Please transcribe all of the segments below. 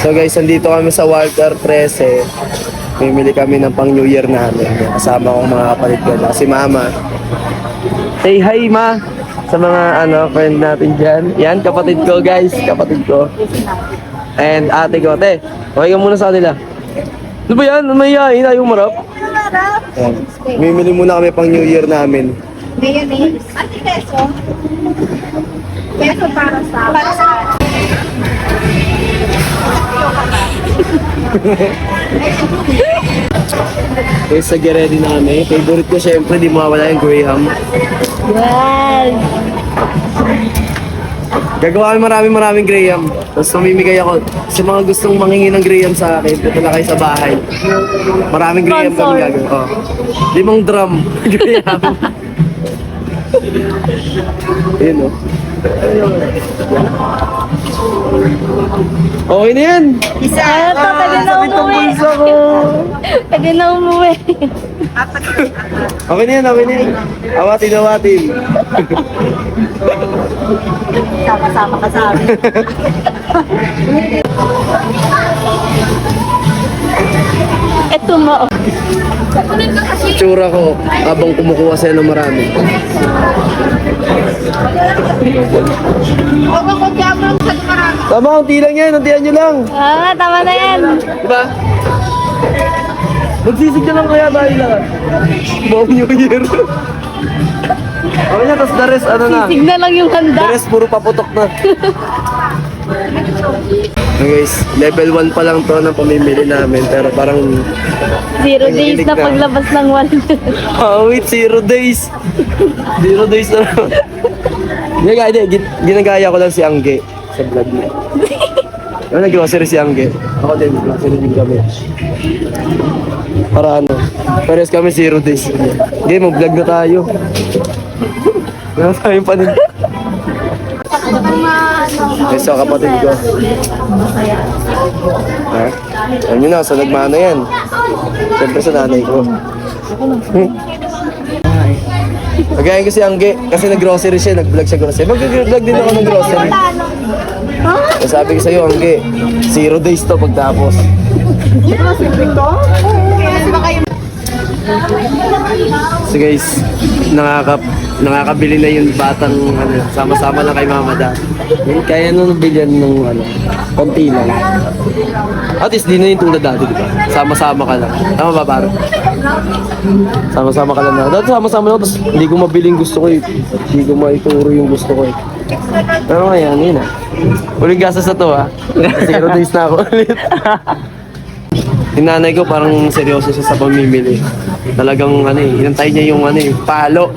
So guys, nandito kami sa Walter 13. Mimili kami ng pang New Year namin. Kasama kong mga kapatid ko na si Mama. Say hi, Ma! Sa mga friend natin dyan. Yan, kapatid ko guys. Kapatid ko. And ate ko. Te, okay ka muna sa kanila. Ano ba yan? May yain? Ayaw marap? Yan. Mimili muna kami pang New Year namin. Mayonnaise. Ate, peso? Peso para sa... Guys, sa ready na kami. Favorite ko syempre, di mawawala yung Graham. Yes! Gagawa kami maraming Graham. Tapos mamimigay ako sa mga gustong manghingi ng Graham sa akin. Punta na kayo sa bahay. Maraming Graham kami gagawin. Oh. 5 drum Graham. Ayun o. Okay na yan. Isa! Tagal na umuwi. Tagal na umuwi. Okay na yan, okay na yan. Awatin. Sama-sama ka sa amin. Ito mo. Tsura ko habang kumukuha sa'yo ng marami. Tama, unti lang yan. Untihan nyo lang. Tama na yan. Diba? Magsisig na lang kaya tayo lahat. Buong New Year. Okay na, tapos the rest, Sisig na lang yung The handa. rest, puro paputok na. Okay guys, level 1 pa lang to ng pamimili namin. Pero parang... 0 days Nanginig na na. paglabas ng 1. Wait, 0 days. 0 days na lang. Ginagaya ko lang si Angge sa vlog niya. Nag-grocery si Angge. Ako din, grocery din kami. Para pares kami 0 days. Okay, mag-vlog na tayo. Meron tayong panin. So, kapatid ko. Ha? Alam nyo na, sa nagmana yan. Siyempre sa nanay ko. Nagayin ko si Angge kasi nag-grocery siya, nag-vlog siya grocery. Mag-vlog din ako ng grocery. So, sabi ko sa'yo, Angge, 0 days to pagtapos. So guys, nakakabili na yung batang sama-sama lang kay Mama Da. Kaya nung bilhan ng konti lang. At least di na yung tulad dati, di ba? Sama-sama ka lang. Tama ba, pare? Sama-sama ka lang na. Dati sama-sama lang, tapos hindi ko mabiling gusto ko eh. Hindi ko maituro yung gusto ko eh. Pero ngayon, yun ah. Uling gastos na to ah. 0 days na ako ulit. Yung nanay ko parang seryoso siya sa pamimili. Talagang inantay niya yung palo.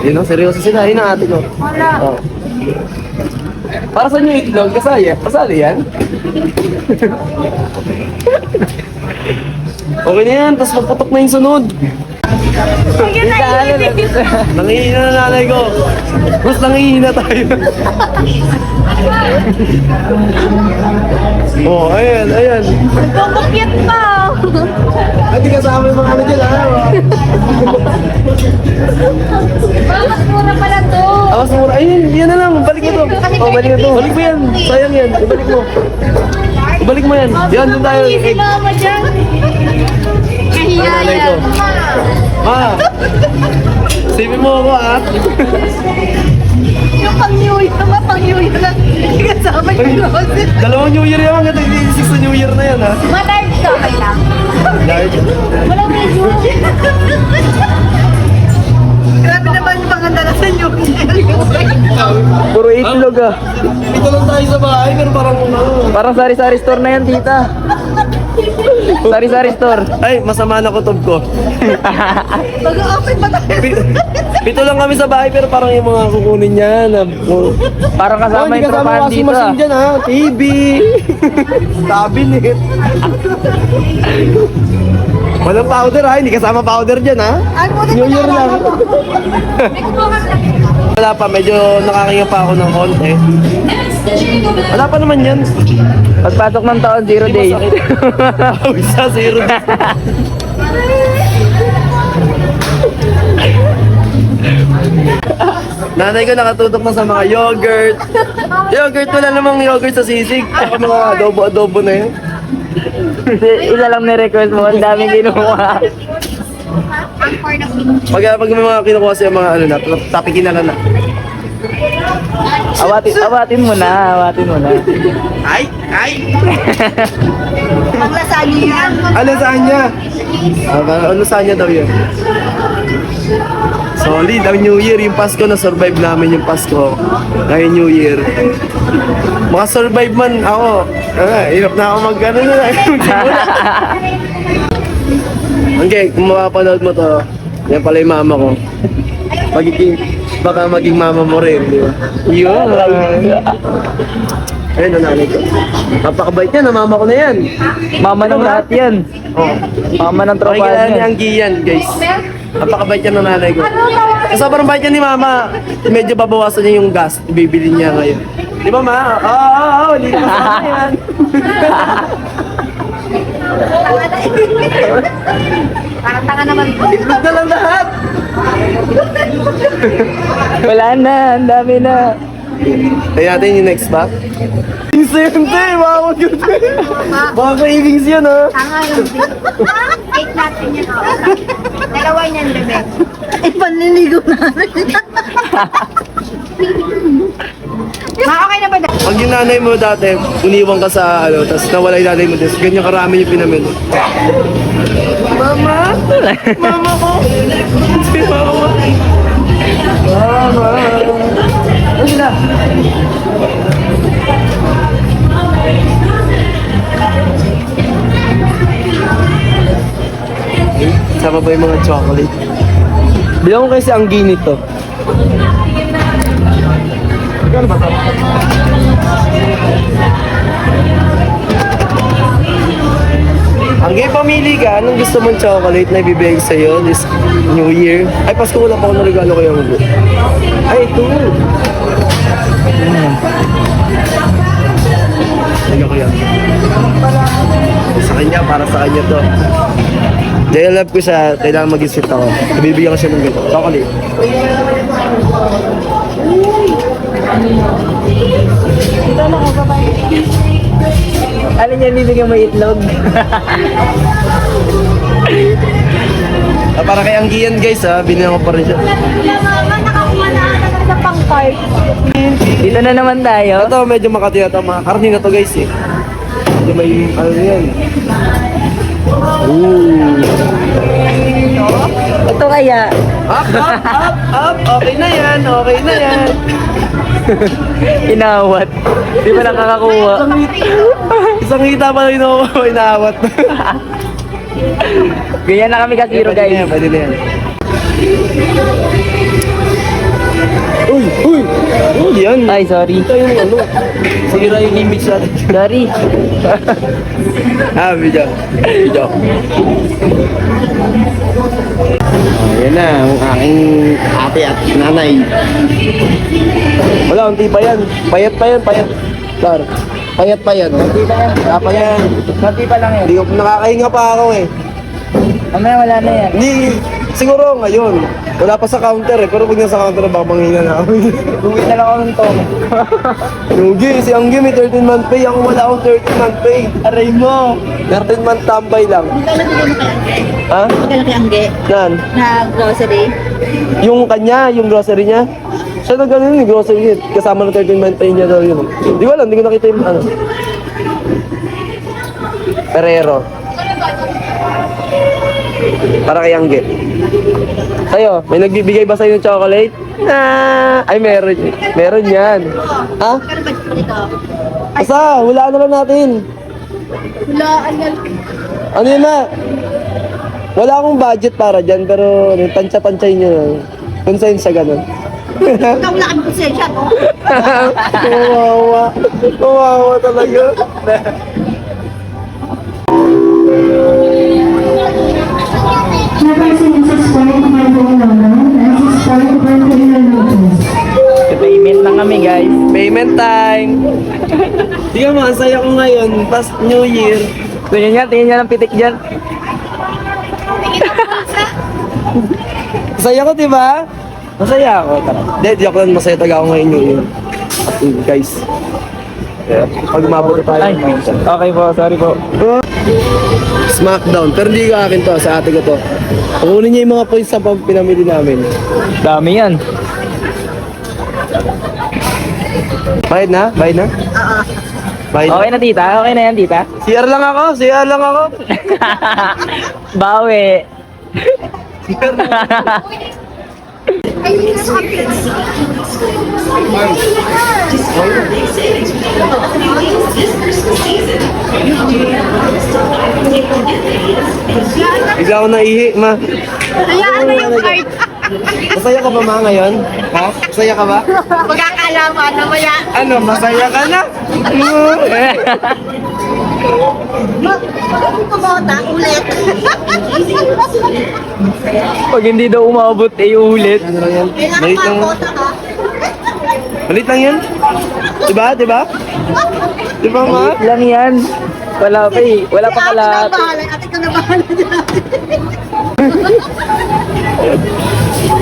Yun o, seryoso sila. Yun ang ate ko. Oh. Para saan yung itlog? Kasali yan? Okay na yan, tapos magputok na yung sunod. Nangihina na nanay ko. Mas nangihina tayo. Oh, ayan. Nagkukukyat pa. Ay, di kasama yung mga dyan, ha? Bakit mura pala to? Awas mura. Ayun, yan na lang. Balik mo to. Oh, balik mo to. Balik mo yan. Sayang yan. Ibalik mo. Ibalik mo yan. Yan, doon tayo. Si mama dyan. Kahiya Nanay ko. yan. Ma! Sipin mo ako, ha? Yung pang-New Year naman, pang-New Year na. Hindi kasama yung closet. Dalawang New Year yan. Hanggang 26 na New Year na yan, ha? Malarge ka, okay lang. Walang medyo. Grabe naman yung pangandala sa New Year. Puro itlog, ha? Dito lang tayo sa bahay, pero parang sari-sari store na yan, tita. Sari-sari store. Ay, masama na kutob ko. Mag-open pa tayo. Pito lang kami sa bahay, pero parang yung mga kukunin niya na... Parang kasama yung tropahan dito, ha? Dyan, ha? TV! Cabinet! Walang powder, ha? Hindi kasama powder dyan, ha? New Year lang. Wala pa, medyo nakakinga pa ako ng konti. Wala pa naman yan. Pagpasok ng taon, 0 days. Isa, 0 days. Nanay ko nakatutok na sa mga yogurt. Yogurt, wala namang yogurt sa sisig. Saka mga adobo-adobo na yun. Isa lang ni-request mo, ang daming kinuha. Pag may mga kinukuha siya mga ano na, tapikin na lang na. Awatin mo na. Ay! Ang lasagna yan. Ano saan niya? Ano saan niya daw yun? Solid, ang New Year, yung Pasko na survive namin yung Pasko. Ngayon New Year. Makasurvive man ako. Hirap na ako mag-ano na. Okay, kung mapapanood mo to, yan pala yung mama ko. Baka maging mama mo rin, di ba? Yun. Ayun, ang nanay ko. Napakabait yan, ang mama ko na yan. Mama ng lahat yan. Oh. Mama ng tropa Pakikilala ni yan. Anggi yan, guys. Napakabait yan ng nanay ko. Sobrang bait yan ni mama. Medyo babawasan niya yung gas. Ibibili niya ngayon. Di ba, ma? Oo, hindi na kasama yan. Parang tanga naman po. Itlog na lang lahat. Wala na, ang dami na. Tayo natin yung next pack. Insente! Bawag yun! Baka cravings yun, ha? Tanga yung Take natin yan. Dalawa niyan, bebe. Panliligo namin. Okay na ba? Pag yung nanay mo dati, uniwang ka sa ano, tapos nawala yung nanay mo, tapos ganyan karami yung pinamin. Mama! Mama ko! Si mama! Mama! Ano sila? Sama ba yung mga chocolate? Bilang ko kasi ang ginit to. Gano'n ba ito? Ang pamili ka, anong gusto mong chocolate na ibibigay sa'yo this New Year? Ay, Pasko wala pa ako ng regalo kayo mo. Ay, ito. Ano ko yan? Sa kanya, para sa kanya to. Dahil love ko siya, kailangan mag-isip ako. Ibibigyan ko siya ng gano'n. Chocolate. Ano niya, bibigyan mo itlog? Para kay Anggi yan, guys, ha. Binigyan ko pa rin siya. Mama, nakakuha na sa pang-card. Dito na naman tayo. Ito, medyo makati na ito. Mga karni na to, guys, eh. Medyo may, ano yan. Ooh. Ito kaya. Up. Okay na yan, okay na yan. Inawat. Di ba nakakakuha? Isang hita pa rin ako, inaawat. Ganyan na kami kasiro, Pwede na guys. yan, pwede na yan. Uy! Yan. Ay, sorry. Ito yung ano. Sira yung image natin. Sorry. Video. Yan na, ang aking ate at nanay. Wala, unti pa yan. Payat pa yan. Dar. Payat pa yan. Konti pa yan. Pa yan. Konti pa lang yan. Hindi ko nakakahinga pa ako eh. Mamaya wala na yan. Hindi, siguro ngayon. Wala pa sa counter eh, pero pag nasa counter baka manghinga na ako. Uwi na lang ako ng tong. Yugi, si Anggi may 13-month pay. Ako wala akong 13-month pay. Aray mo. 13-month tambay lang. Magkano bigyan mo kay Angge? Ha? Magkano kay Angge? Yan. Na grocery? Yung kanya, yung grocery niya. Siya na ganun yung grocery niya. Kasama ng 13-month pay niya daw yun. Di ko alam, hindi ko nakita yung ano. Ferrero. Para kay Angge. Sa'yo, may nagbibigay ba sa'yo ng chocolate? Ay, meron. Meron yan. Ha? Magkano ba dito? Asa, hulaan na lang natin. Wala, Ano yun na? Wala akong budget para dyan, pero tansya-tansyahin nyo na. Konsensya ganun. Ikaw wala kami konsensya, no? Kawawa talaga. Payment lang kami, guys. Payment time. Di ka mga saya ko ngayon, past New Year. Tingin niya ng pitik dyan. Saya ko, di ba? Masaya ako. Hindi, joke lang. Masaya talaga ako ngayon yun. Guys. Pag umabot tayo. Ay, okay po, sorry po. Smackdown. Pero hindi ko akin to. Sa ate ko to. Kukunin niya yung mga points sa pinamili namin. Dami yan. Bayad na? Bayad na? Bayad na? Okay na tita? Okay na yan tita? CR lang ako. CR lang ako. Bawi. CR lang. Ay, hindi na sa kapit. Bigla ako naihi, ma. Hayaan na yung card. Masaya ka ba, ma, ngayon? Ha? Masaya ka ba? Magkakalaman na maya. Ano, masaya ka na? Kumota ulit. Pag hindi daw umabot, eh ulit. Ano lang yan? Kailangan Malit lang. kumota ka. Malit lang yan. Diba? Diba? Diba, ma? Maliit lang yan. Wala pa eh. Wala pa kalahati. Ate ko na bahala dyan.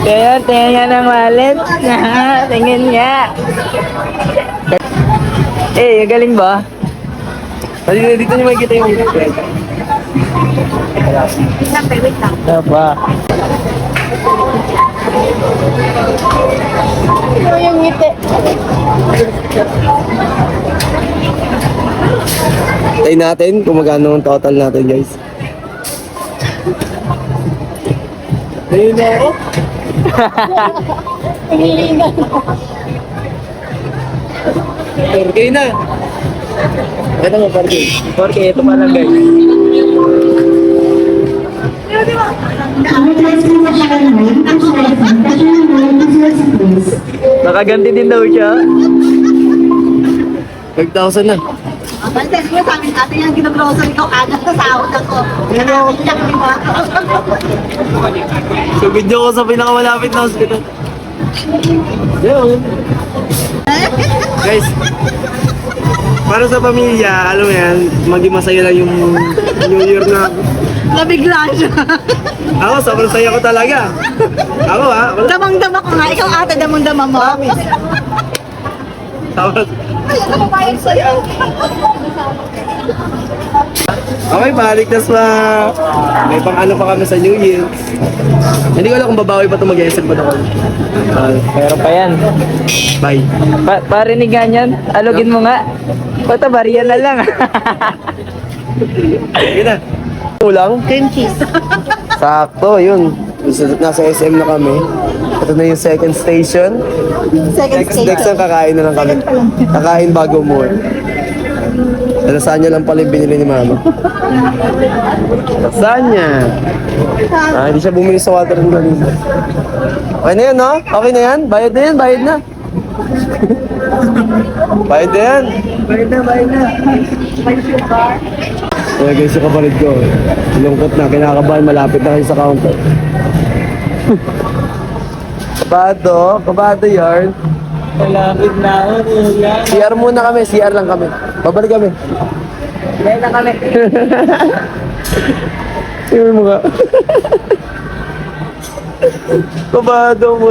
Kaya tingnan ng wallet. Tingin nga. Eh, galing ba? Dito niyo makikita yung Wait lang, wait lang. Apa? Ito yung ngiti. Tayo natin kung magkano ang total natin, guys. Ayun na ako. Hinihingan. 4K na. Ito mo, 4K. Porque ito pa lang guys. Nakaganti din daw siya. 5,000 na. Basta mo sa amin, ate yung ginagrocery ko agad sa sahod ako. Ano? Iyak di ba? So, video ko sa pinakamalapit na hospital. Yun. Guys, para sa pamilya, alam mo yan, maging masaya lang yung New Year na. Nabigla siya. Ako, sobrang saya ko talaga. Ako ha. Damang-dama ko nga. Ikaw ate, damang-dama mo. Tapos, Ay, ano ba bayad sa'yo? okay, balik na sa... May pang ano pa kami sa New Year. Hindi ko alam kung babawi pa ito mag-esel pa ako. Meron pa yan. Bye. Parinigan yan. Alogin mo nga. Pata bariya na lang. Sige na. Ulang? Cream cheese. Sakto, yun. Nasa SM na kami. Ito na yung second station. Second Next ang kakain na lang kami. Kakain bago mo. Lasagna lang pala yung binili ni mama. Lasagna. Hindi siya bumili sa water ng galing. Okay na yan, no? Okay na yan? Bayad na yan, bayad na. Bayad na yan. Bayad na. Kaya guys, yung kapatid ko, lungkot na, kinakabahan, malapit na kayo sa counter. Kabado yarn. Malapit na ako. CR muna kami, CR lang kami. Babalik kami. Dahil na kami. Yung mga. Kabado mo.